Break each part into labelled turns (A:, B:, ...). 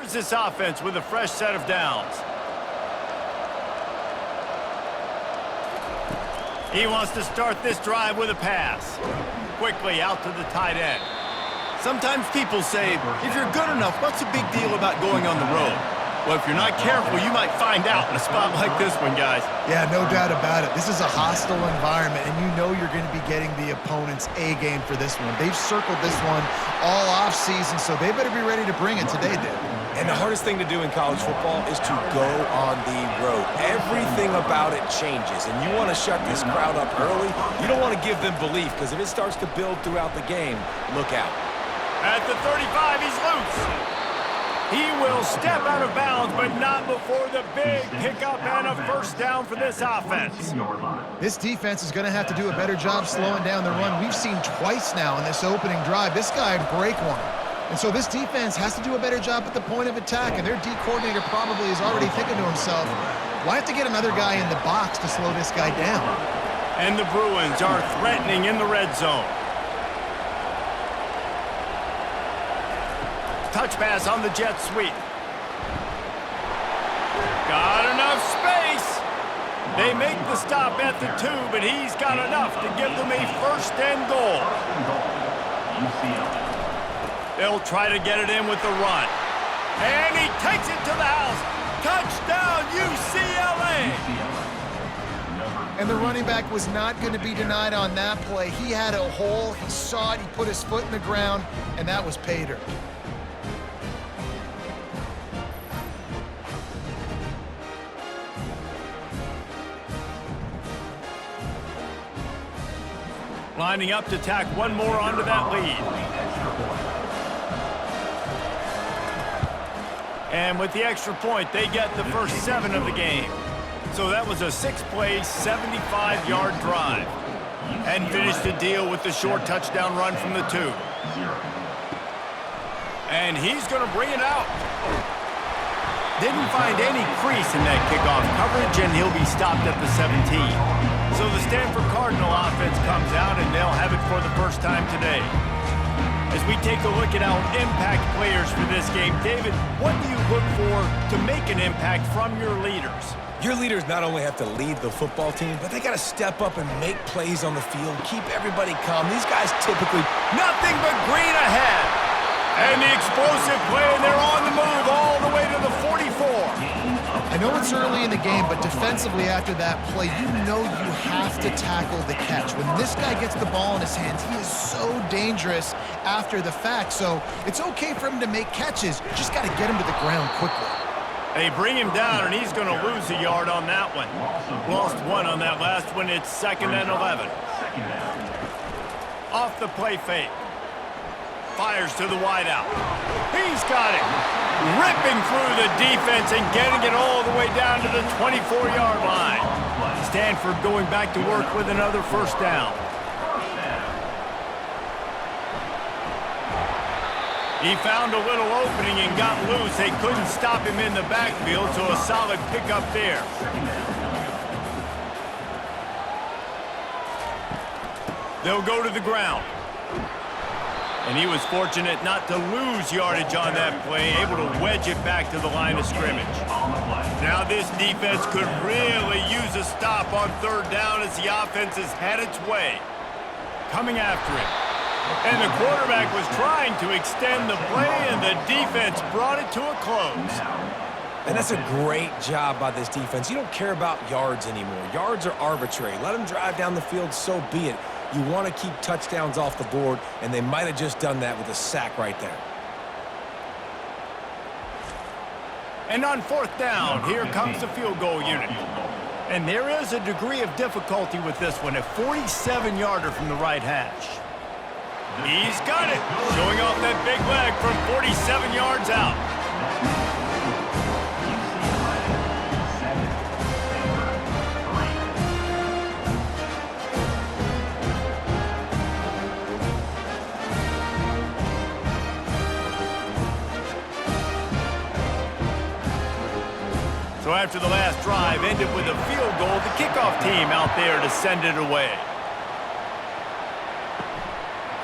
A: gives this offense with a fresh set of downs. He wants to start this drive with a pass. Quickly out to the tight end. Sometimes people say, if you're good enough, what's the big deal about going on the road? Well, if you're not careful, you might find out in a spot like this one, guys.
B: Yeah, no doubt about it. This is a hostile environment, and you know you're going to be getting the opponent's A-game for this one. They've circled this one all offseason, so they better be ready to bring it today, Dave.
C: And the hardest thing to do in college football is to go on the road. Everything about it changes, and you want to shut this crowd up early. You don't want to give them belief, because if it starts to build throughout the game, look out. At the 35, he's loose.
A: He will step out of bounds, but not before the big pickup and a first down for this offense.
B: This defense is going to have to do a better job slowing down the run. We've seen twice now in this opening drive. This guy break one. And so this defense has to do a better job at the point of attack, and their D coordinator probably is already thinking to himself, why have to get another guy in the box to slow this guy down?
A: And the Bruins are threatening in the red zone. Touch pass on the jet sweep. Got enough space. They make the stop at the 2, but he's got enough to give them a first and goal. They'll try to get it in with the run. And he takes it to the house. Touchdown, UCLA!
B: And the running back was not going to be denied on that play. He had a hole. He saw it. He put his foot in the ground, and that was pay dirt.
A: Lining up to tack one more onto that lead. And with the extra point, they get the first 7 of the game. So that was a 6-play, 75-yard drive. And finished the deal with the short touchdown run from the 2. And he's going to bring it out. Didn't find any crease in that kickoff coverage, and he'll be stopped at the 17. So the Stanford Cardinal offense comes out, and they'll have it for the first time today. As we take a look at our impact players for this game, David, what do you look for to make an impact from your leaders?
C: Your leaders not only have to lead the football team, but they got to step up and make plays on the field, keep everybody calm. These guys typically
A: nothing but green ahead. And the explosive play, and they're on the move all the way to the 44.
B: I know it's early in the game, but defensively after that play, you know you have to tackle the catch. When this guy gets the ball in his hands, he is so dangerous after the fact. So it's okay for him to make catches. You just got to get him to the ground quickly.
A: They bring him down, and he's going to lose a yard on that one. Lost 1 on that last one. It's 2nd and 11. Off the play fake. Fires to the wideout. He's got it. Ripping through the defense and getting it all the way down to the 24-yard line. Stanford going back to work with another first down. He found a little opening and got loose. They couldn't stop him in the backfield, so a solid pickup there. They'll go to the ground. And he was fortunate not to lose yardage on that play, able to wedge it back to the line of scrimmage. Now this defense could really use a stop on 3rd down as the offense has had its way. Coming after him. And the quarterback was trying to extend the play, and the defense brought it to a close.
C: And that's a great job by this defense. You don't care about yards anymore. Yards are arbitrary. Let them drive down the field, so be it. You want to keep touchdowns off the board, and they might have just done that with a sack right there.
A: And on 4th down, here comes the field goal unit. And there is a degree of difficulty with this one, a 47-yarder from the right hash. He's got it, showing off that big leg from 47 yards out. So after the last drive ended with a field goal, the kickoff team out there to send it away.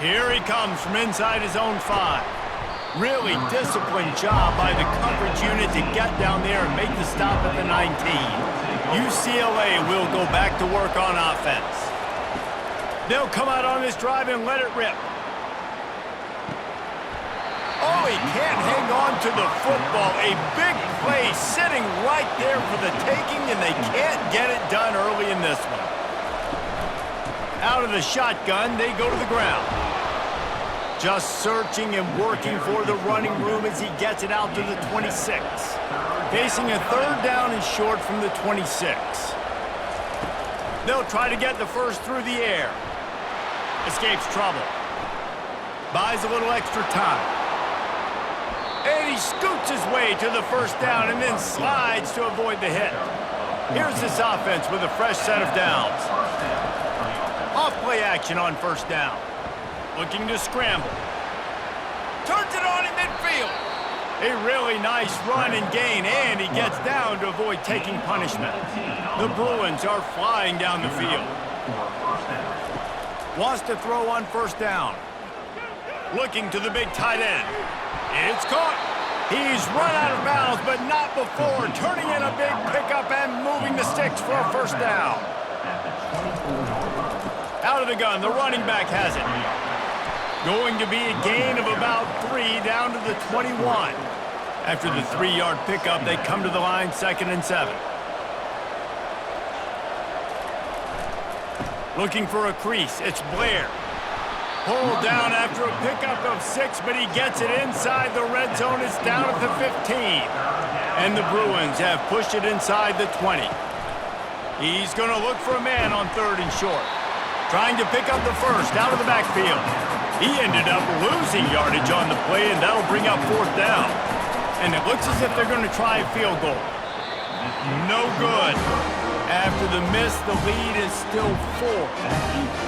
A: Here he comes from inside his own 5. Really disciplined job by the coverage unit to get down there and make the stop at the 19. UCLA will go back to work on offense. They'll come out on this drive and let it rip. Oh, he can't hang on to the football. A big play sitting right there for the taking, and they can't get it done early in this one. Out of the shotgun, they go to the ground. Just searching and working for the running room as he gets it out to the 26. Facing a third down and short from the 26. They'll try to get the first through the air. Escapes trouble. Buys a little extra time. And he scoots his way to the first down and then slides to avoid the hit. Here's this offense with a fresh set of downs. Off-play action on first down. Looking to scramble. Turns it on in midfield. A really nice run and gain, and he gets down to avoid taking punishment. The Bruins are flying down the field. Wants to throw on first down. Looking to the big tight end. It's caught. He's run out of bounds, but not before turning in a big pickup and moving the sticks for a first down. Out of the gun, the running back has it. Going to be a gain of about 3 down to the 21. After the 3-yard pickup, they come to the line 2nd and 7. Looking for a crease. It's Blair. Pulled down after a pickup of 6, but he gets it inside the red zone. It's down at the 15. And the Bruins have pushed it inside the 20. He's going to look for a man on 3rd and short. Trying to pick up the first out of the backfield. He ended up losing yardage on the play, and that'll bring up 4th down. And it looks as if they're going to try a field goal. No good. After the miss, the lead is still 4.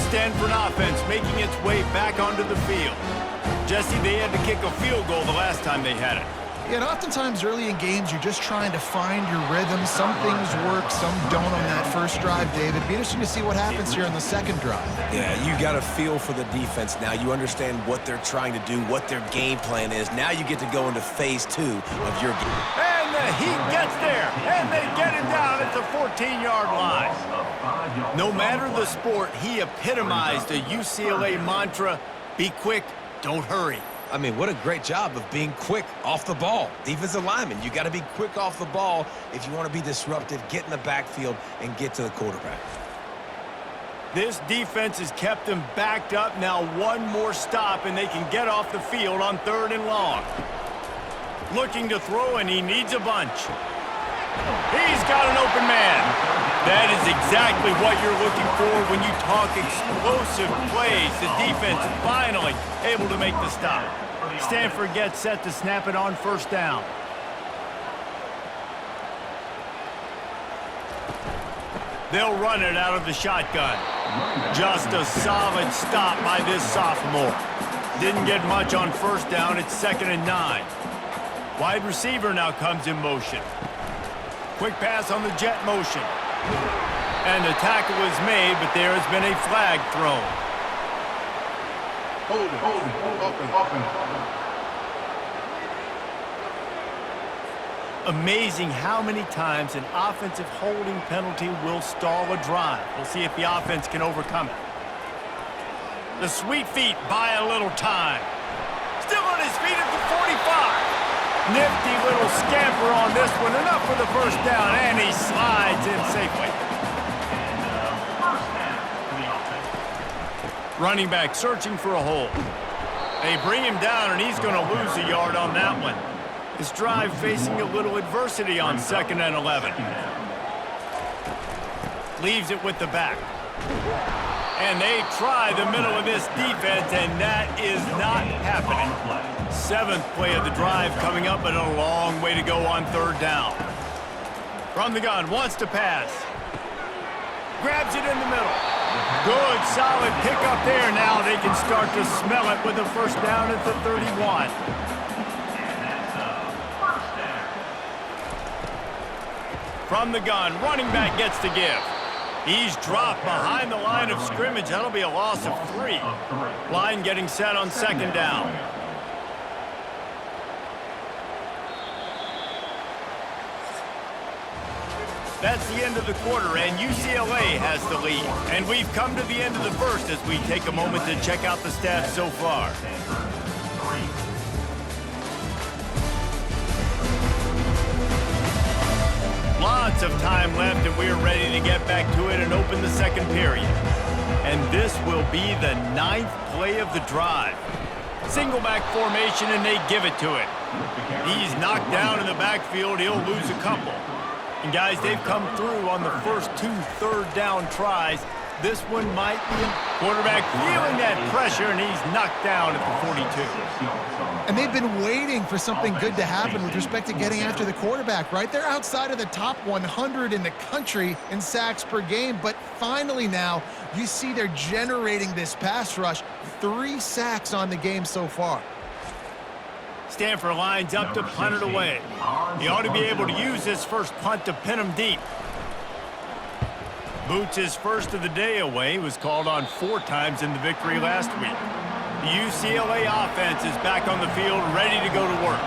A: Stanford offense making its way back onto the field. Jesse, they had to kick a field goal the last time they had it.
B: Yeah, and oftentimes early in games, you're just trying to find your rhythm. Some things work, some don't on that first drive, David. It'd be interesting to see what happens here on the second drive.
C: Yeah, you got a feel for the defense now. You understand what they're trying to do, what their game plan is. Now you get to go into phase 2 of your game.
A: And the Heat gets there, and they get him down at the 14-yard line. No matter the sport, he epitomized a UCLA mantra, be quick, don't hurry.
C: I mean, what a great job of being quick off the ball. Defensive lineman, you got to be quick off the ball if you want to be disruptive, get in the backfield, and get to the quarterback.
A: This defense has kept them backed up. Now one more stop, and they can get off the field on 3rd and long. Looking to throw, and he needs a bunch. He's got an open man. That is exactly what you're looking for when you talk explosive plays. The defense finally able to make the stop. Stanford gets set to snap it on first down. They'll run it out of the shotgun. Just a solid stop by this sophomore. Didn't get much on first down. It's 2nd and 9. Wide receiver now comes in motion. Quick pass on the jet motion. And the tackle is made, but there has been a flag thrown.
D: Hold it.
A: Amazing how many times an offensive holding penalty will stall a drive. We'll see if the offense can overcome it. The sweet feet buy a little time. Still on his feet at the 45. Nifty little scamper on this one. Enough for the first down, and he slides in safely. Running back searching for a hole. They bring him down, and he's going to lose a yard on that one. His drive facing a little adversity on 2nd and 11. Leaves it with the back. And they try the middle of this defense, and that is not happening. 7th play of the drive coming up, but a long way to go on 3rd down. From the gun, wants to pass. Grabs it in the middle. Good, solid pickup there. Now they can start to smell it with a first down at the 31. From the gun, running back gets the give. He's dropped behind the line of scrimmage. That'll be a loss of 3. Line getting set on second down. That's the end of the quarter, and UCLA has the lead. And we've come to the end of the first as we take a moment to check out the stats so far. Lots of time left, and we're ready to get back to it and open the second period. And this will be the 9th play of the drive. Single back formation, and they give it to it. He's knocked down in the backfield. He'll lose a couple. And guys, they've come through on the first 2 third-down tries. This one might be a quarterback feeling that pressure, and he's knocked down at the 42.
B: And they've been waiting for something good to happen with respect to getting after the quarterback, right? They're outside of the top 100 in the country in sacks per game, but finally now you see they're generating this pass rush. 3 sacks on the game so far.
A: Stanford lines up to punt it away. He ought to be able to use this first punt to pin him deep. Boots his first of the day away. He was called on 4 times in the victory last week. The UCLA offense is back on the field, ready to go to work.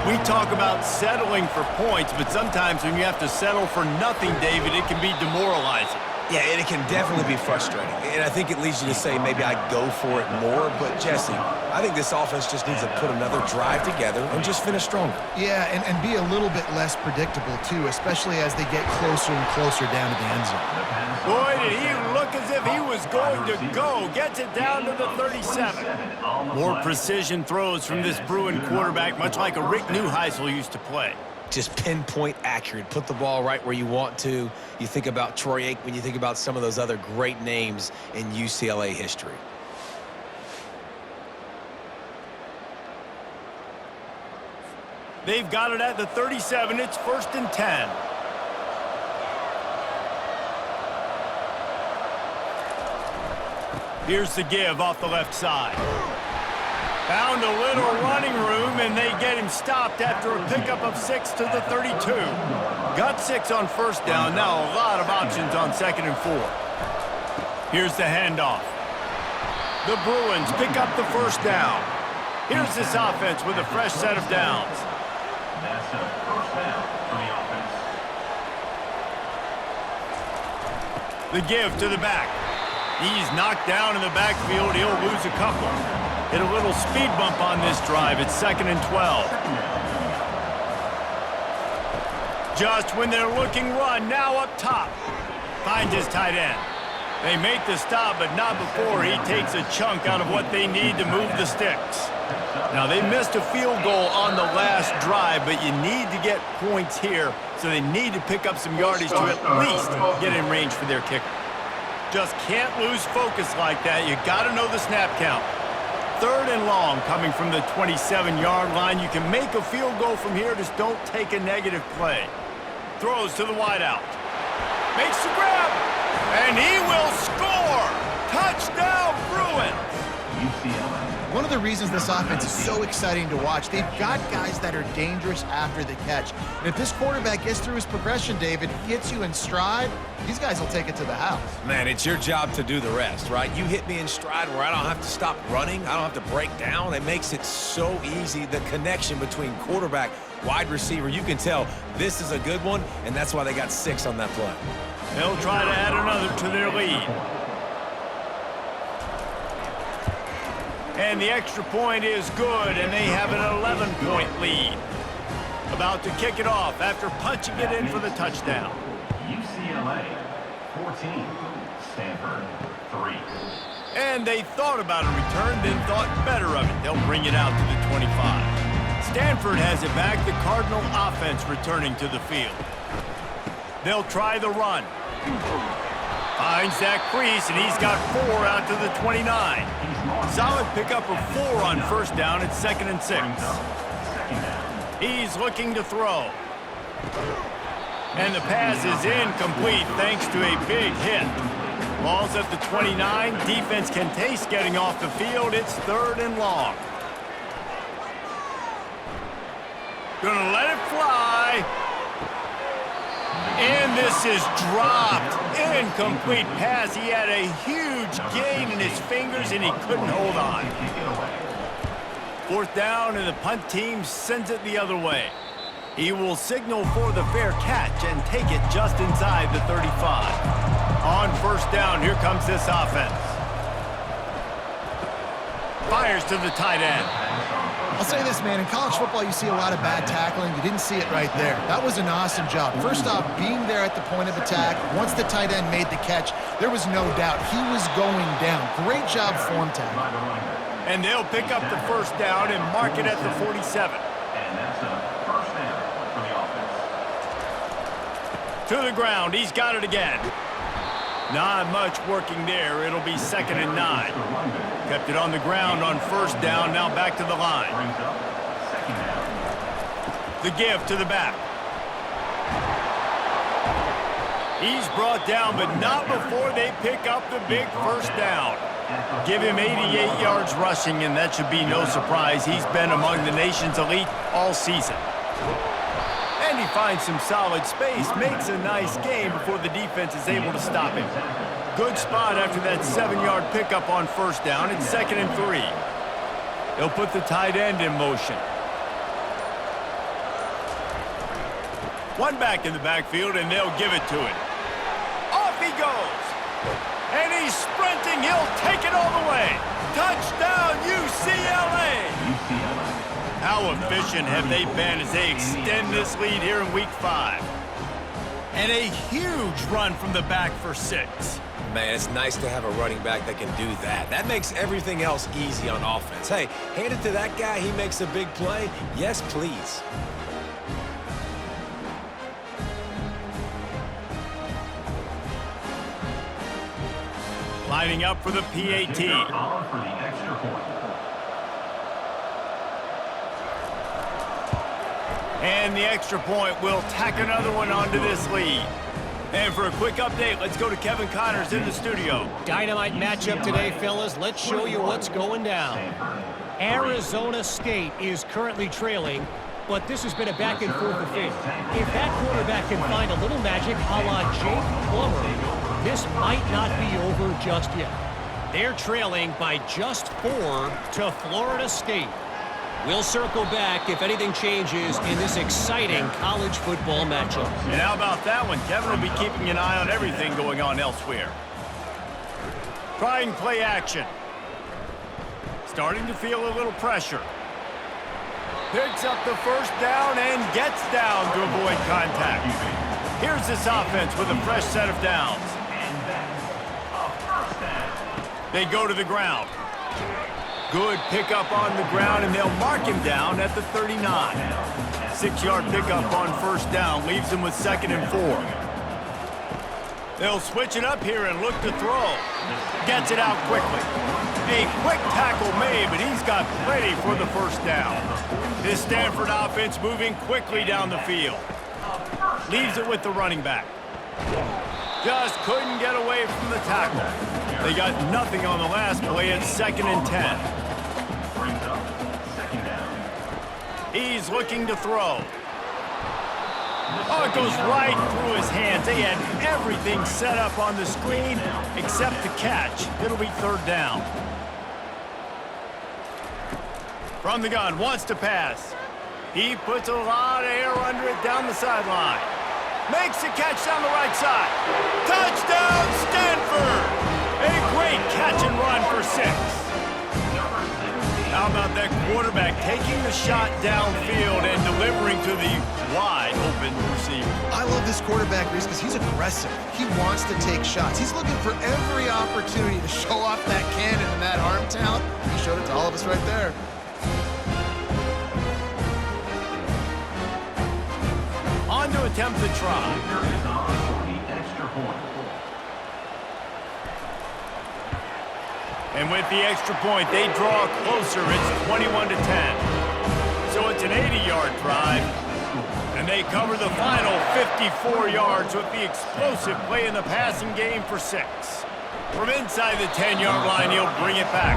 A: We talk about settling for points, but sometimes when you have to settle for nothing, David, it can be demoralizing.
C: Yeah, and it can definitely be frustrating. And I think it leads you to say maybe I'd go for it more. But, Jesse, I think this offense just needs to put another drive together and just finish stronger.
B: Yeah, and be a little bit less predictable, too, especially as they get closer and closer down to the end zone.
A: Boy, did he look as if he was going to go. Gets it down to the 37. More precision throws from this Bruin quarterback, much like a Rick Neuheisel used to play.
C: Just pinpoint accurate. Put the ball right where you want to. You think about Troy Aikman, you think about some of those other great names in UCLA history.
A: They've got it at the 37. It's 1st and 10. Here's the give off the left side. Found a little running room, and they get him stopped after a pickup of 6 to the 32. Got 6 on first down. Now a lot of options on 2nd and 4. Here's the handoff. The Bruins pick up the first down. Here's this offense with a fresh set of downs.
D: That's a first down for the offense.
A: The give to the back. He's knocked down in the backfield. He'll lose a couple. Hit a little speed bump on this drive. It's 2nd and 12. Just when they're looking run, now up top. Finds his tight end. They make the stop, but not before he takes a chunk out of what they need to move the sticks. Now, they missed a field goal on the last drive, but you need to get points here, so they need to pick up some yardage to at least get in range for their kicker. Just can't lose focus like that. You got to know the snap count. 3rd and long coming from the 27-yard line. You can make a field goal from here, just don't take a negative play. Throws to the wideout. Makes the grab, and he will score! Touchdown, Bruins!
D: UCLA.
B: One of the reasons this offense is so exciting to watch, they've got guys that are dangerous after the catch. And if this quarterback gets through his progression, David, gets you in stride, these guys will take it to the house.
C: Man, it's your job to do the rest, right? You hit me in stride where I don't have to stop running. I don't have to break down. It makes it so easy. The connection between quarterback, wide receiver, you can tell this is a good one, and that's why they got 6 on that play.
A: They'll try to add another to their lead. And the extra point is good, and they have an 11-point lead. About to kick it off after punching it in for the touchdown.
D: UCLA 14, Stanford 3.
A: And they thought about a return, then thought better of it. They'll bring it out to the 25. Stanford has it back. The Cardinal offense returning to the field. They'll try the run. Finds that crease, and he's got 4 out to the 29. Solid pickup of 4 on first down. It's 2nd and 6. He's looking to throw. And the pass is incomplete thanks to a big hit. Ball's at the 29. Defense can taste getting off the field. It's 3rd and long. Gonna let it fly. And this is dropped. Incomplete pass. He had a huge gain in his fingers, and he couldn't hold on. 4th down, and the punt team sends it the other way. He will signal for the fair catch and take it just inside the 35. On 1st down, here comes this offense. Fires to the tight end.
B: I'll say this, man, in college football you see a lot of bad tackling. You didn't see it right there. That was an awesome job. First off, being there at the point of attack. Once the tight end made the catch, there was no doubt he was going down. Great job form tackle.
A: And they'll pick up the 1st down and mark it at the 47.
D: And that's a 1st down for the offense.
A: To the ground, he's got it again. Not much working there. It'll be 2nd and 9. Kept it on the ground on 1st down, now back to the line.
D: Brings up 2nd down.
A: The give to the back. He's brought down, but not before they pick up the big 1st down. Give him 88 yards rushing, and that should be no surprise. He's been among the nation's elite all season. And he finds some solid space, makes a nice game before the defense is able to stop him. Good spot after that 7-yard pickup on 1st down. It's 2nd and 3. They'll put the tight end in motion. One back in the backfield, and they'll give it to him. Off he goes. And he's sprinting. He'll take it all the way. Touchdown, UCLA. How efficient have they been as they extend this lead here in Week 5? And a huge run from the back for 6.
C: Man, it's nice to have a running back that can do that. That makes everything else easy on offense. Hey, hand it to that guy. He makes a big play. Yes, please.
A: Lining up for the PAT.
D: On for the extra point.
A: And the extra point will tack another one onto this lead. And for a quick update, let's go to Kevin Connors in the studio.
E: Dynamite matchup today, fellas. Let's show you what's going down. Arizona State is currently trailing, but this has been a back-and-forth affair. If that quarterback can find a little magic a la Jake Plummer, this might not be over just yet. They're trailing by just 4 to Florida State. We'll circle back if anything changes in this exciting college football matchup.
A: And how about that one? Kevin will be keeping an eye on everything going on elsewhere. Trying play action. Starting to feel a little pressure. Picks up the 1st down and gets down to avoid contact. Here's this offense with a fresh set of downs. They go to the ground. Good pickup on the ground, and they'll mark him down at the 39. 6-yard pickup on 1st down leaves him with 2nd and 4. They'll switch it up here and look to throw. Gets it out quickly. A quick tackle made, but he's got plenty for the 1st down. This Stanford offense moving quickly down the field. Leaves it with the running back. Just couldn't get away from the tackle. They got nothing on the last play. It's 2nd and 10. He's looking to throw. Oh, it goes right through his hands. They had everything set up on the screen except the catch. It'll be 3rd down. From the gun, wants to pass. He puts a lot of air under it down the sideline. Makes the catch down the right side. Touchdown, Stanford! A great catch and run for 6. How about that quarterback taking the shot downfield and delivering to the wide open receiver?
B: I love this quarterback, Reese, because he's aggressive. He wants to take shots. He's looking for every opportunity to show off that cannon and that arm talent. He showed it to all of us right there.
A: On to attempt the try. And with the extra point, they draw closer. It's 21 to 10. So it's an 80-yard drive. And they cover the final 54 yards with the explosive play in the passing game for 6. From inside the 10-yard line, he'll bring it back.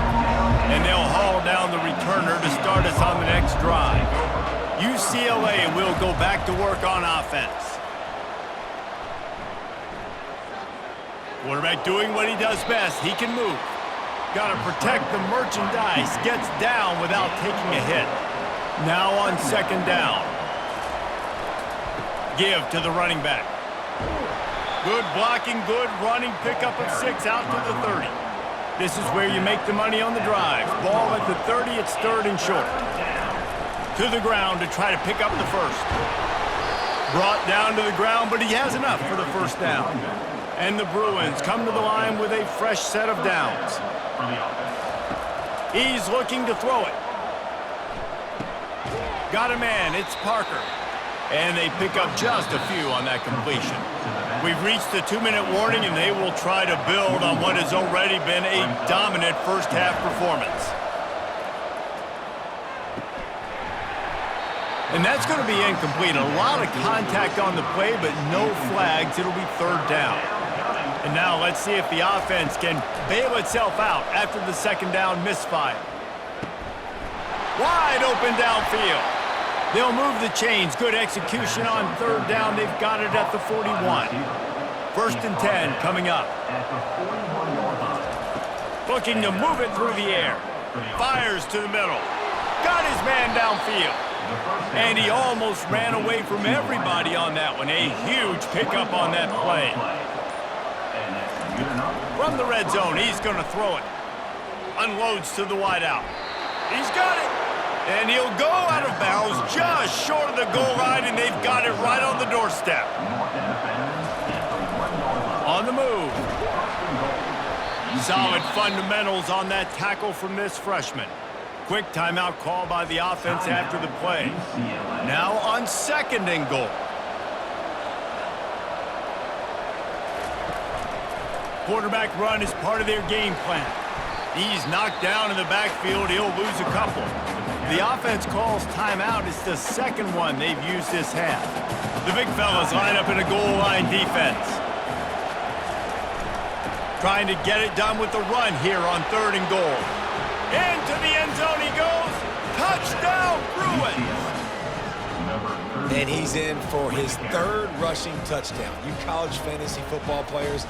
A: And they'll haul down the returner to start us on the next drive. UCLA will go back to work on offense. Quarterback doing what he does best. He can move. Got to protect the merchandise. Gets down without taking a hit. Now on second down. Give to the running back. Good blocking, good running. Pickup of 6 out to the 30. This is where you make the money on the drive. Ball at the 30, it's third and short. To the ground to try to pick up the first. Brought down to the ground, but he has enough for the first down. And the Bruins come to the line with a fresh set of downs. He's looking to throw it. Got a man, it's Parker. And they pick up just a few on that completion. We've reached the 2-minute warning, and they will try to build on what has already been a dominant first-half performance. And that's going to be incomplete. A lot of contact on the play, but no flags. It'll be third down. And now let's see if the offense can bail itself out after the second down misfire. Wide open downfield. They'll move the chains. Good execution on third down. They've got it at the 41. First and 10 coming up. Looking to move it through the air. Fires to the middle. Got his man downfield. And he almost ran away from everybody on that one. A huge pickup on that play. From the red zone, he's going to throw it. Unloads to the wideout. He's got it. And he'll go out of bounds just short of the goal line, and they've got it right on the doorstep. On the move. Solid fundamentals on that tackle from this freshman. Quick timeout call by the offense after the play. Now on second and goal. Quarterback run is part of their game plan. He's knocked down in the backfield. He'll lose a couple. The offense calls timeout. It's the second one they've used this half. The big fellas line up in a goal line defense. Trying to get it done with the run here on third and goal. Into the end zone he goes. Touchdown, Bruins.
C: And he's in for his third rushing touchdown. You college fantasy football players,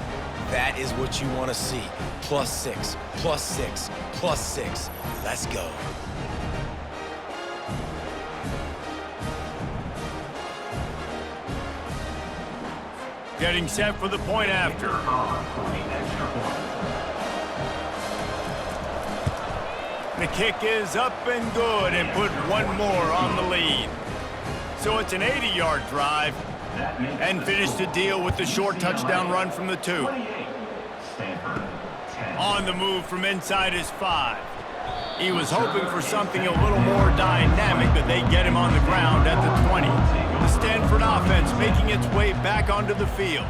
C: that is what you want to see. +6, +6, +6. Let's go.
A: Getting set for the point after. The kick is up and good and put one more on the lead. So it's an 80-yard drive and finish the deal with the short touchdown run from the 2. On the move from inside his 5. He was hoping for something a little more dynamic, but they get him on the ground at the 20. The Stanford offense making its way back onto the field.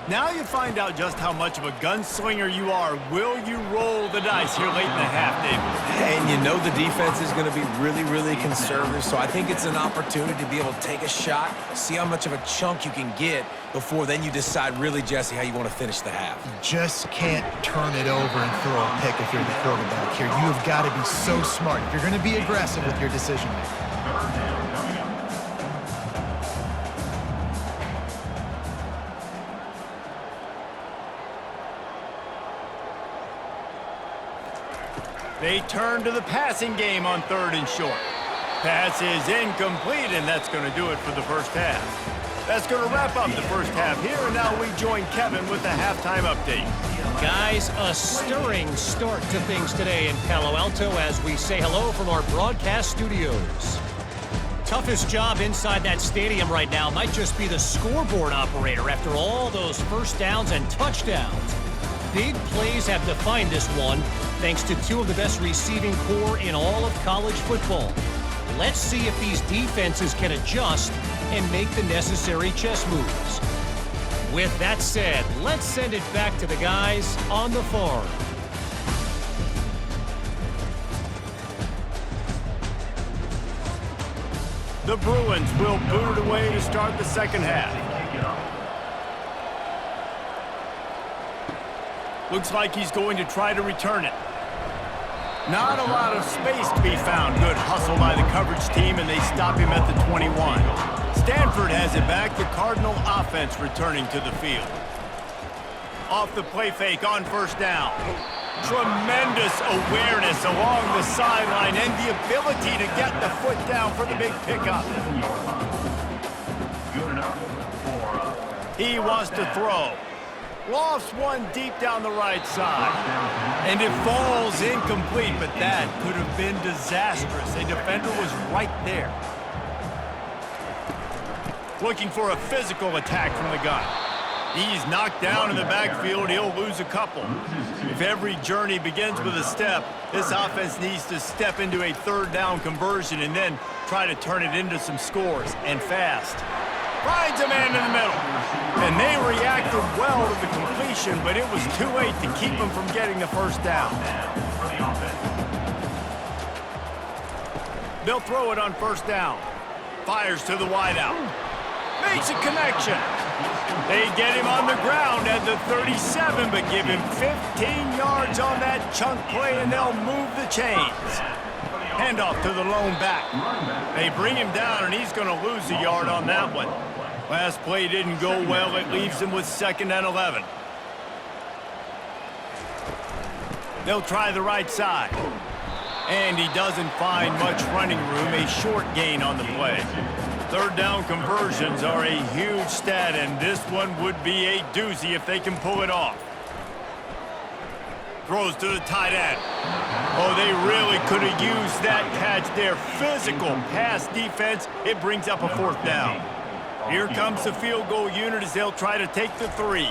A: Now you find out just how much of a gunslinger you are. Will you roll the dice here late in the half, David?
C: And you know the defense is going to be really, really conservative, so I think it's an opportunity to be able to take a shot, see how much of a chunk you can get before then you decide really, Jesse, how you want to finish the half.
B: You just can't turn it over and throw a pick if you're the quarterback here. You have got to be so smart if you're going to be aggressive with your decision-making.
A: They turn to the passing game on third and short. Pass is incomplete, and that's going to do it for the first half. That's going to wrap up the first half here, and now we join Kevin with the halftime update.
E: Guys, a stirring start to things today in Palo Alto as we say hello from our broadcast studios. Toughest job inside that stadium right now might just be the scoreboard operator after all those first downs and touchdowns. Big plays have defined this one, thanks to 2 of the best receiving core in all of college football. Let's see if these defenses can adjust and make the necessary chess moves. With that said, let's send it back to the guys on the farm.
A: The Bruins will boot it away to start the second half. Looks like he's going to try to return it. Not a lot of space to be found. Good hustle by the coverage team, and they stop him at the 21. Stanford has it back. The Cardinal offense returning to the field. Off the play fake on first down. Tremendous awareness along the sideline and the ability to get the foot down for the big pickup. He wants to throw. Lofts one deep down the right side. And it falls incomplete, but that could have been disastrous. A defender was right there. Looking for a physical attack from the gun. He's knocked down in the backfield. He'll lose a couple. If every journey begins with a step, this offense needs to step into a third down conversion and then try to turn it into some scores, and fast. Finds a man in the middle. And they reacted well to the completion, but it was too late to keep him from getting the first down. They'll throw it on first down. Fires to the wideout. Makes a connection. They get him on the ground at the 37, but give him 15 yards on that chunk play, and they'll move the chains. Handoff to the lone back. They bring him down, and he's going to lose a yard on that one. Last play didn't go well. It leaves him with 2nd and 11. They'll try the right side. And he doesn't find much running room. A short gain on the play. Third down conversions are a huge stat, and this one would be a doozy if they can pull it off. Throws to the tight end. Oh, they really could have used that catch there. Physical pass defense. It brings up a 4th down. Here comes the field goal unit as they'll try to take the 3.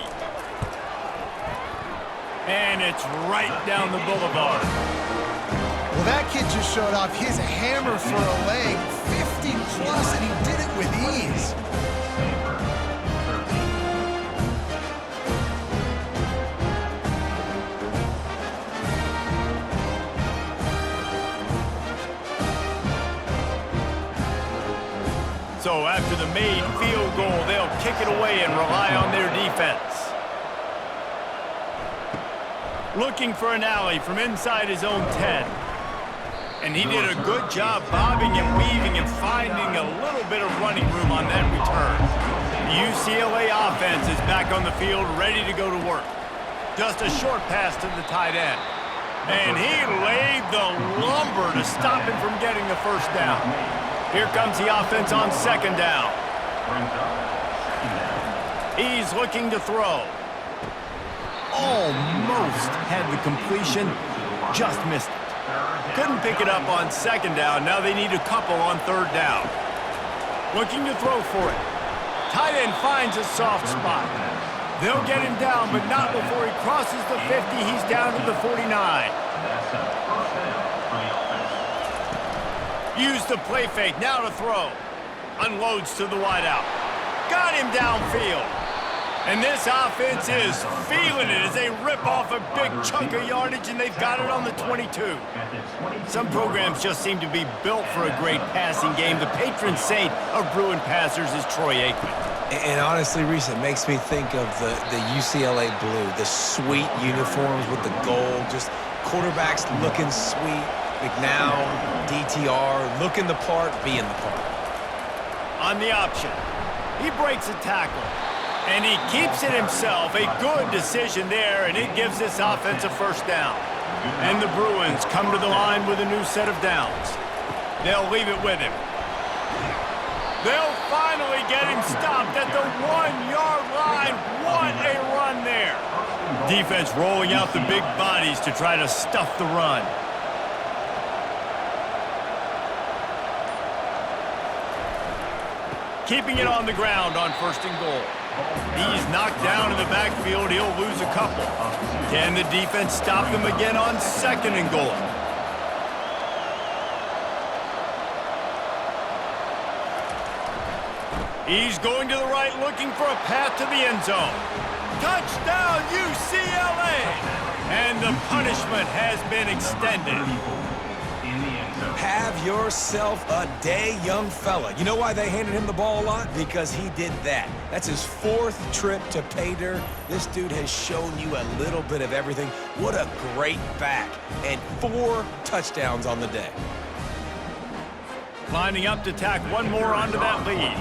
A: And it's right down the boulevard.
B: Well, that kid just showed off his hammer for a leg, 50 plus, and he did it with ease.
A: So after the made field goal, they'll kick it away and rely on their defense. Looking for an alley from inside his own 10. And he did a good job bobbing and weaving and finding a little bit of running room on that return. The UCLA offense is back on the field, ready to go to work. Just a short pass to the tight end. And he laid the lumber to stop him from getting the first down. Here comes the offense on 2nd down. He's looking to throw. Almost had the completion, just missed it. Couldn't pick it up on 2nd down. Now they need a couple on 3rd down. Looking to throw for it. Tight end finds a soft spot. They'll get him down, but not before he crosses the 50. He's down to the 49. Use the play fake, now to throw. Unloads to the wideout. Got him downfield. And this offense is feeling it as they rip off a big chunk of yardage, and they've got it on the 22. Some programs just seem to be built for a great passing game. The patron saint of Bruin passers is Troy Aikman.
C: And honestly, Reese, it makes me think of the UCLA blue, the sweet uniforms with the gold, just quarterbacks looking sweet. McNown, DTR, looking the part, being the part.
A: On the option, he breaks a tackle, and he keeps it himself. A good decision there, and it gives this offense a first down. And the Bruins come to the line with a new set of downs. They'll leave it with him. They'll finally get him stopped at the 1-yard line. What a run there. Defense rolling out the big bodies to try to stuff the run. Keeping it on the ground on 1st and goal. He's knocked down in the backfield. He'll lose a couple. Can the defense stop them again on 2nd and goal? He's going to the right, looking for a path to the end zone. Touchdown, UCLA! And the punishment has been extended.
D: In the end
C: Have yourself a day, young fella. You know why they handed him the ball a lot? Because he did that. That's his 4th trip to pay dirt. This dude has shown you a little bit of everything. What a great back. And 4 touchdowns on the day.
A: Lining up to tack one more onto that lead.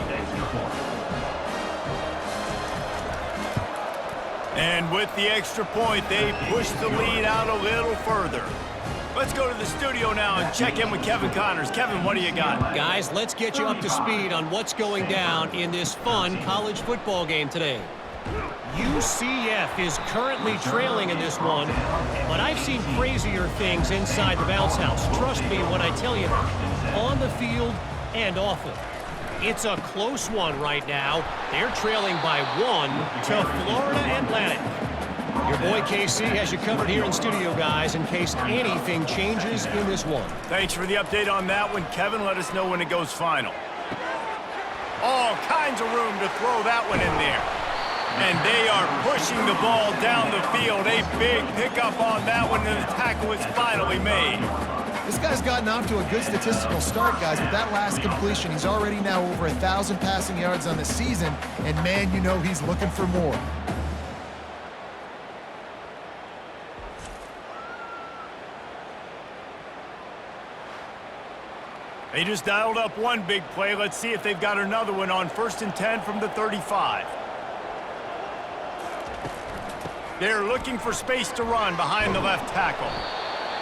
A: And with the extra point, they push the lead out a little further. Let's go to the studio now and check in with Kevin Connors. Kevin, what do you got?
E: Guys, let's get you up to speed on what's going down in this fun college football game today. UCF is currently trailing in this one, but I've seen crazier things inside the bounce house. Trust me when I tell you that. On the field and off it. It's a close one right now. They're trailing by 1 to Florida Atlantic. Your boy KC has you covered here in studio, guys, in case anything changes in this one.
A: Thanks for the update on that one, Kevin. Let us know when it goes final. All kinds of room to throw that one in there. And they are pushing the ball down the field. A big pickup on that one, and the tackle is finally made.
B: This guy's gotten off to a good statistical start, guys. With that last completion, he's already now over 1,000 passing yards on the season, and man, you know he's looking for more.
A: They just dialed up one big play. Let's see if they've got another one on 1st and 10 from the 35. They're looking for space to run behind the left tackle.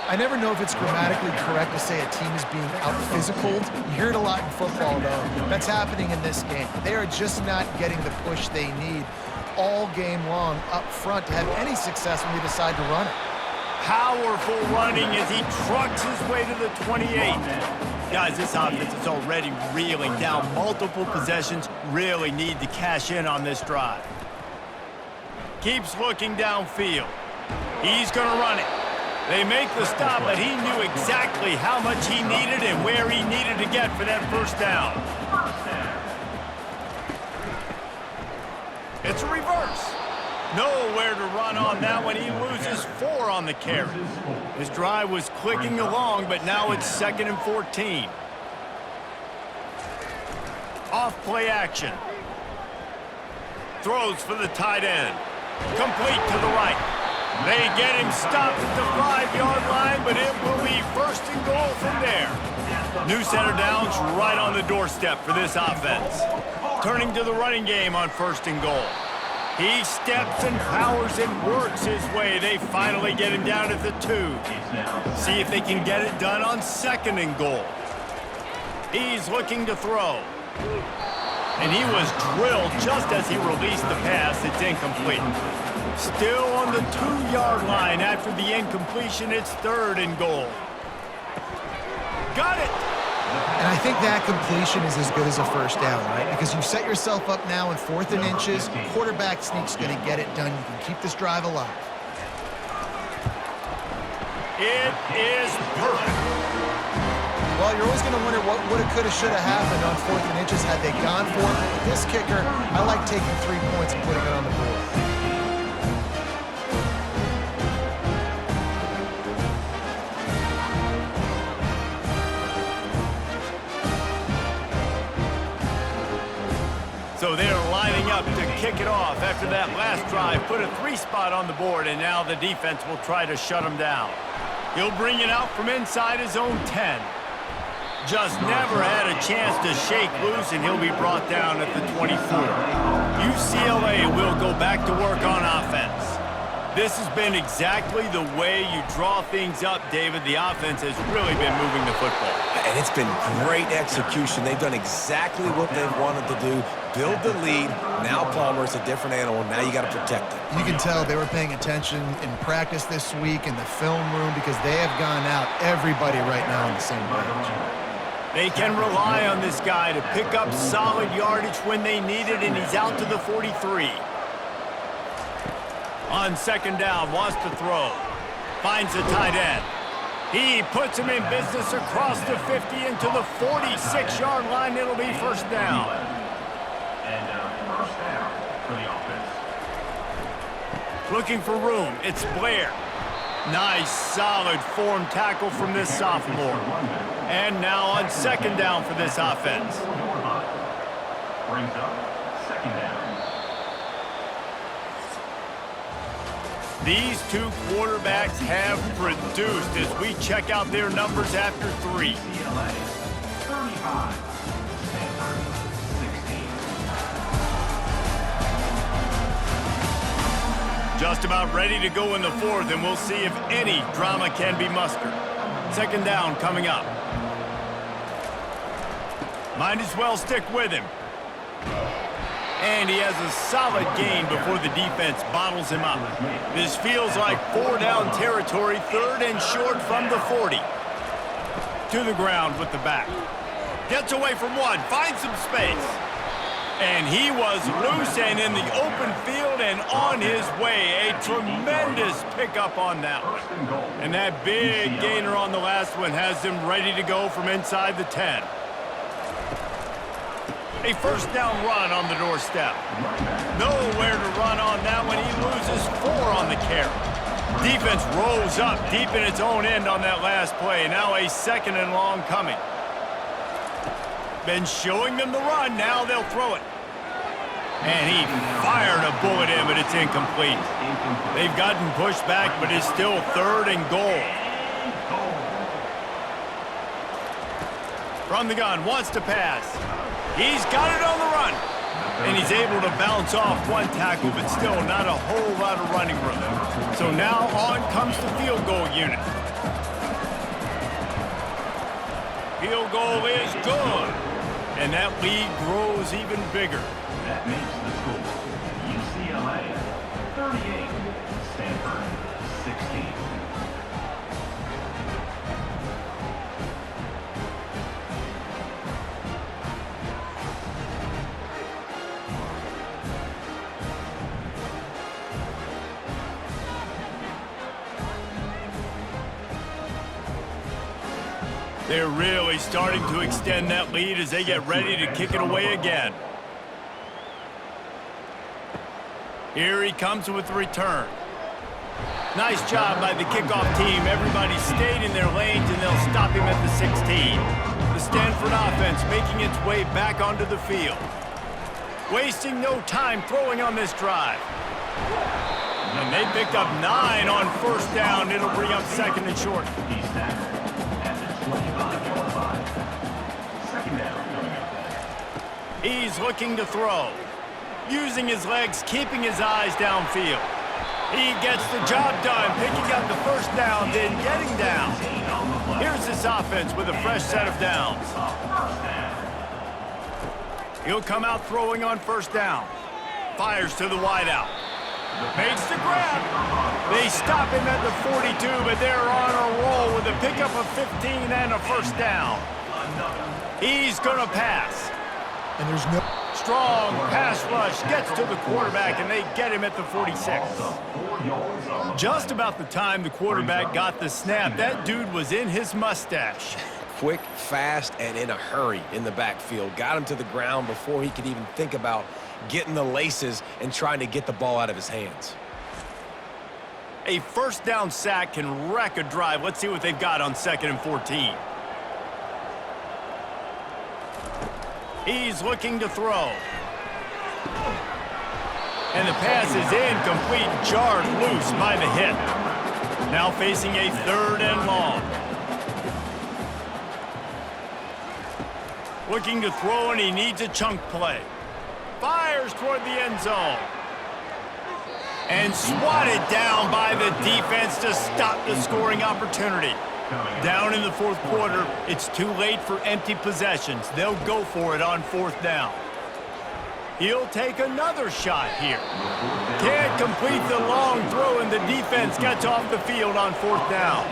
B: I never know if it's grammatically correct to say a team is being out-physicaled. You hear it a lot in football, though. That's happening in this game. They are just not getting the push they need all game long up front to have any success when they decide to run it.
A: Powerful running as he trucks his way to the 28. Guys, this offense is already reeling down multiple possessions. Really need to cash in on this drive. Keeps looking downfield. He's going to run it. They make the stop, but he knew exactly how much he needed and where he needed to get for that first down. It's a reverse. Nowhere to run on that one. He loses 4 on the carry. His drive was clicking along, but now it's 2nd and 14. Off play action. Throws for the tight end. Complete to the right. They get him stopped at the 5-yard line, but it will be 1st and goal from there. New center downs right on the doorstep for this offense. Turning to the running game on 1st and goal. He steps and powers and works his way. They finally get him down at the 2. See if they can get it done on 2nd and goal. He's looking to throw. And he was drilled just as he released the pass. It's incomplete. Still on the 2-yard line after the incompletion. It's 3rd and goal. Got it!
B: And I think that completion is as good as a first down, right? Because you set yourself up now in 4th and inches. Quarterback sneak's going to get it done. You can keep this drive alive.
A: It is perfect.
B: Well, you're always going to wonder what woulda, coulda, shoulda happened on 4th and inches had they gone for it. With this kicker, I like taking 3 points and putting it on the board.
A: So they're lining up to kick it off after that last drive. Put a 3 spot on the board, and now the defense will try to shut him down. He'll bring it out from inside his own 10. Just never had a chance to shake loose, and he'll be brought down at the 24. UCLA will go back to work on offense. This has been exactly the way you draw things up, David. The offense has really been moving the football.
C: And it's been great execution. They've done exactly what they've wanted to do. Build the lead. Now Palmer's a different animal. Now you got to protect it.
B: You can tell they were paying attention in practice this week in the film room because they have gone out, everybody right now on the same page.
A: They can rely on this guy to pick up solid yardage when they need it, and he's out to the 43. On 2nd down, wants to throw. Finds the tight end. He puts him in business across the 50 into the 46-yard line. It'll be 1st down.
D: And 1st down for the offense.
A: Looking for room. It's Blair. Nice, solid form tackle from this sophomore. And now on second down for this offense.
D: Brings up second down.
A: These two quarterbacks have produced as we check out their numbers after 3.
D: CLA 35. Stanford 16.
A: Just about ready to go in the 4th, and we'll see if any drama can be mustered. Second down coming up. Might as well stick with him. And he has a solid gain before the defense bottles him up. This feels like 4-down territory, 3rd and short from the 40. To the ground with the back. Gets away from one, finds some space. And he was loose and in the open field and on his way. A tremendous pickup on that one. And that big gainer on the last one has him ready to go from inside the 10. A first down run on the doorstep. Nowhere to run on that one. He loses 4 on the carry. Defense rolls up deep in its own end on that last play. Now a 2nd and long coming. Been showing them the run. Now they'll throw it. And he fired a bullet in, but it's incomplete. They've gotten pushed back, but it's still 3rd and goal. From the gun, wants to pass. He's got it on the run. And he's able to bounce off one tackle, but still not a whole lot of running room. So now on comes the field goal unit. Field goal is good. And that lead grows even bigger.
D: That makes the score UCLA 38, Stanford 16.
A: They're really starting to extend that lead as they get ready to kick it away again. Here he comes with the return. Nice job by the kickoff team. Everybody stayed in their lanes, and they'll stop him at the 16. The Stanford offense making its way back onto the field. Wasting no time throwing on this drive. And they picked up 9 on first down. It'll bring up 2nd and short.
D: He's tackled at the 25-yard line. Second down.
A: He's looking to throw. Using his legs, keeping his eyes downfield. He gets the job done, picking up the first down, then getting down. Here's this offense with a fresh set of downs. He'll come out throwing on first down. Fires to the wideout. Makes the grab. They stop him at the 42, but they're on a roll with a pickup of 15 and a first down. He's going to pass.
B: And there's no...
A: Strong pass rush gets to the quarterback, and they get him at the 46. Just about the time the quarterback got the snap, that dude was in his mustache.
C: Quick, fast, and in a hurry in the backfield. Got him to the ground before he could even think about getting the laces and trying to get the ball out of his hands.
A: A first down sack can wreck a drive. Let's see what they've got on 2nd and 14. He's looking to throw. And the pass is incomplete, jarred loose by the hit. Now facing a 3rd and long. Looking to throw, and he needs a chunk play. Fires toward the end zone. And swatted down by the defense to stop the scoring opportunity. Down in the 4th quarter, it's too late for empty possessions. They'll go for it on 4th down. He'll take another shot here. Can't complete the long throw, and the defense gets off the field on 4th down.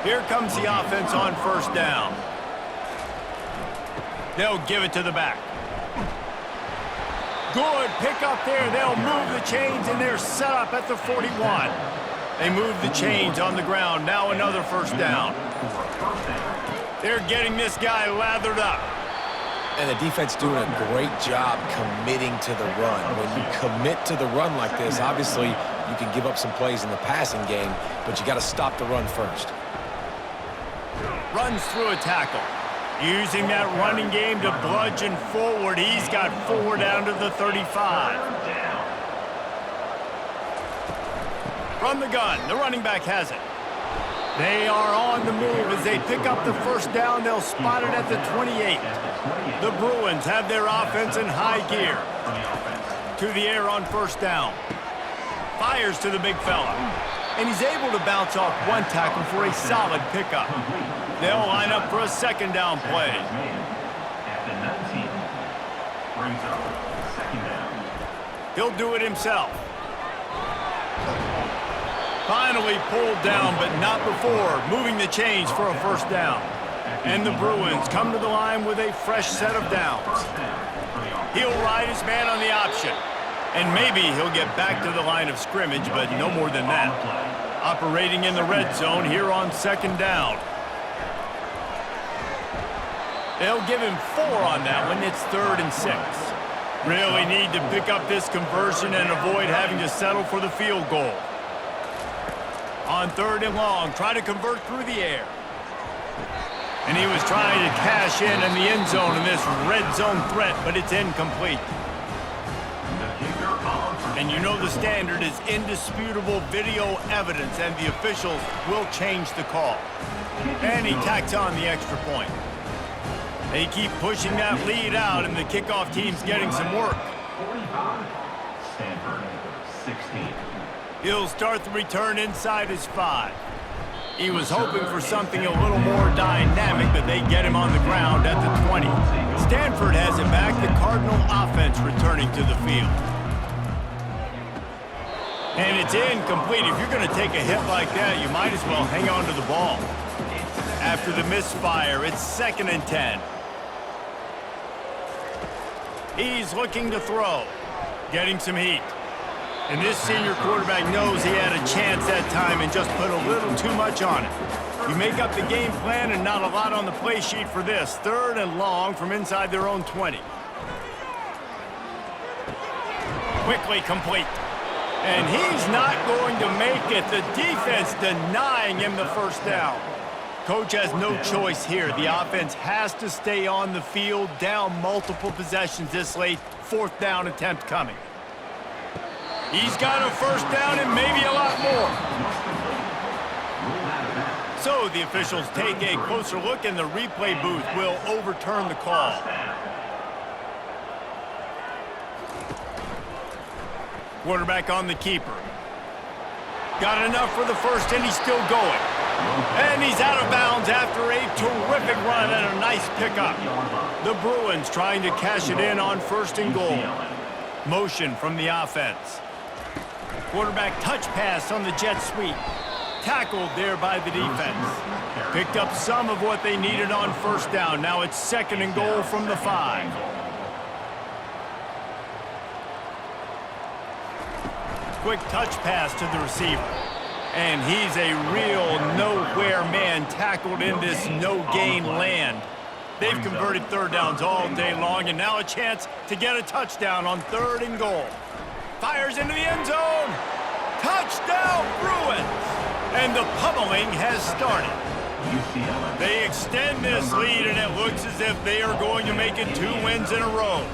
A: Here comes the offense on 1st down. They'll give it to the back. Good pick up there. They'll move the chains, and they're set up at the 41. They move the chains on the ground. Now another first down. They're getting this guy lathered up.
C: And the defense doing a great job committing to the run. When you commit to the run like this, obviously You can give up some plays in the passing game, but you got to stop the run first.
A: Runs through a tackle. Using that running game to bludgeon forward. He's got 4 down to the 35. From the gun, the running back has it. They are on the move as they pick up the first down. They'll spot it at the 28. The Bruins have their offense in high gear. To the air on first down. Fires to the big fella. And he's able to bounce off one tackle for a solid pickup. They'll line up for a second down play. He'll do it himself. Finally pulled down, but not before moving the chains for a first down. And the Bruins come to the line with a fresh set of downs. He'll ride his man on the option. And maybe he'll get back to the line of scrimmage, but no more than that. Operating in the red zone here on second down. They'll give him 4 on that one. It's 3rd and 6. Really need to pick up this conversion and avoid having to settle for the field goal. On 3rd and long, try to convert through the air. And he was trying to cash in the end zone in this red zone threat, but it's incomplete. And you know the standard is indisputable video evidence, and the officials will change the call. And he tacks on the extra point. They keep pushing that lead out, and the kickoff team's getting some work.
D: Stanford, 16.
A: He'll start the return inside his 5. He was hoping for something a little more dynamic, but they get him on the ground at the 20. Stanford has it back, the Cardinal offense returning to the field. And it's incomplete. If you're going to take a hit like that, you might as well hang on to the ball. After the misfire, it's 2nd and 10. He's looking to throw, getting some heat. And this senior quarterback knows he had a chance that time and just put a little too much on it. You make up the game plan and not a lot on the play sheet for this. 3rd and long from inside their own 20. Quickly complete. And he's not going to make it. The defense denying him the first down. Coach has no choice here. The offense has to stay on the field, down multiple possessions this late. 4th down attempt coming. He's got a first down and maybe a lot more. So the officials take a closer look, and the replay booth will overturn the call. Quarterback on the keeper. Got enough for the first, and he's still going. And he's out of bounds after a terrific run and a nice pickup. The Bruins trying to cash it in on 1st and goal. Motion from the offense. Quarterback touch pass on the jet sweep. Tackled there by the defense. Picked up some of what they needed on 1st down. Now it's 2nd and goal from the 5. Quick touch pass to the receiver. And he's a real nowhere man, tackled in this no-gain land. They've converted 3rd downs all day long, and now a chance to get a touchdown on 3rd and goal. Fires into the end zone. Touchdown, Bruins! And the pummeling has started. They extend this lead, and it looks as if they are going to make it 2 wins in a row.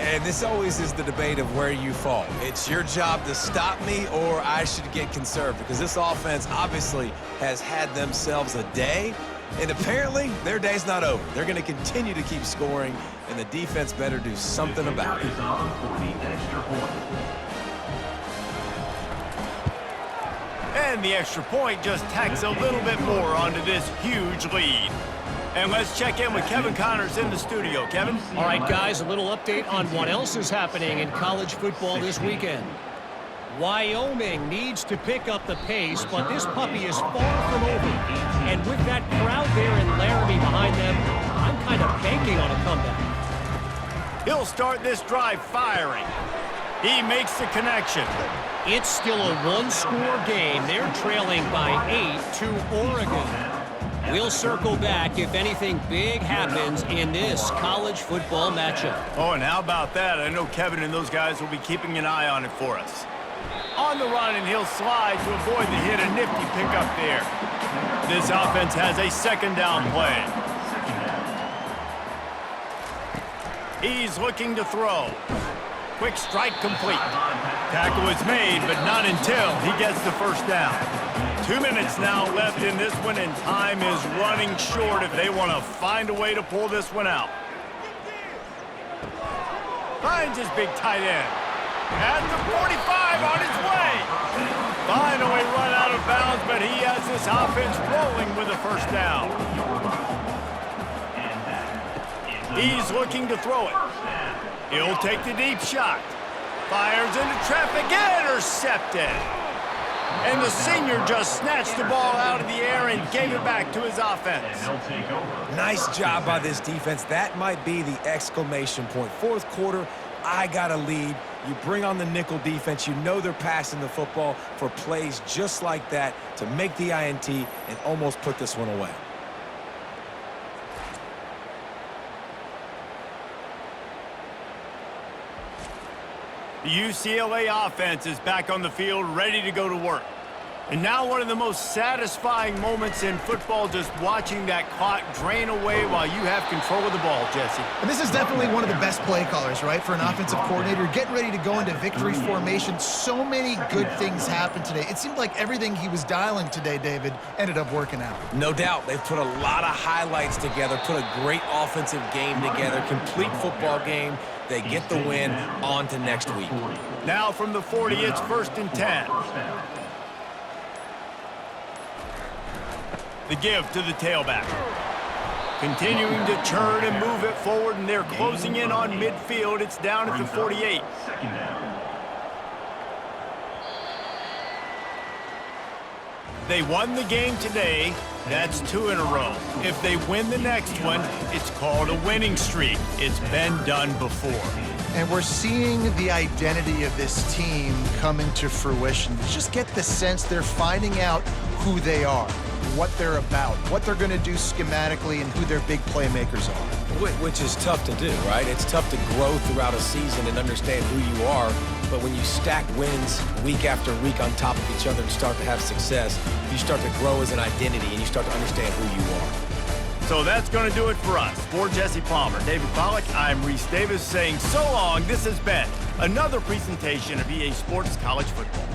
C: And this always is the debate of where you fall. It's your job to stop me, or I should get conserved, because this offense obviously has had themselves a day, and apparently their day's not over. They're going to continue to keep scoring, and the defense better do something about it.
A: And the extra point just tacks a little bit more onto this huge lead. And let's check in with Kevin Connors in the studio. Kevin?
E: All right, guys, a little update on what else is happening in college football this weekend. Wyoming needs to pick up the pace, but this puppy is far from over. And with that crowd there in Laramie behind them, I'm kind of banking on a comeback.
A: He'll start this drive firing. He makes the connection.
E: It's still a one-score game. They're trailing by 8 to Oregon. We'll circle back if anything big happens in this college football matchup.
A: Oh, and how about that? I know Kevin and those guys will be keeping an eye on it for us. On the run, and he'll slide to avoid the hit. A nifty pickup there. This offense has a second down play. He's looking to throw. Quick strike complete. Tackle is made, but not until he gets the first down. 2 minutes now left in this one, and time is running short if they want to find a way to pull this one out. Finds his big tight end. At the 45 on his way. Finally run out of bounds, but he has this offense rolling with a first down. He's looking to throw it. He'll take the deep shot. Fires into traffic, intercepted. And the senior just snatched the ball out of the air and gave it back to his offense.
C: Nice job by this defense. That might be the exclamation point. Fourth quarter, I got a lead. You bring on the nickel defense. You know they're passing the football for plays just like that to make the INT and almost put this one away.
A: The UCLA offense is back on the field, ready to go to work. And now one of the most satisfying moments in football, just watching that clock drain away while you have control of the ball, Jesse.
B: And this is definitely one of the best play callers, right, for an offensive coordinator. Getting ready to go into victory formation. So many good things happened today. It seemed like everything he was dialing today, David, ended up working out.
C: No doubt. They've put a lot of highlights together, put a great offensive game together, complete football game. They get the win. On to next week.
A: Now from the 40, it's 1st and 10. The give to the tailback. Continuing to turn and move it forward, and they're closing in on midfield. It's down at the 48. They won the game today. That's 2 in a row. If they win the next one, it's called a winning streak. It's been done before.
B: And we're seeing the identity of this team coming to fruition. You just get the sense they're finding out who they are, what they're about, what they're going to do schematically, and who their big playmakers are.
C: Which is tough to do, right? It's tough to grow throughout a season and understand who you are. But when you stack wins week after week on top of each other and start to have success, you start to grow as an identity and you start to understand who you are.
A: So that's going to do it for us. For Jesse Palmer, David Pollack, I'm Reese Davis saying so long. This has been another presentation of EA Sports College Football.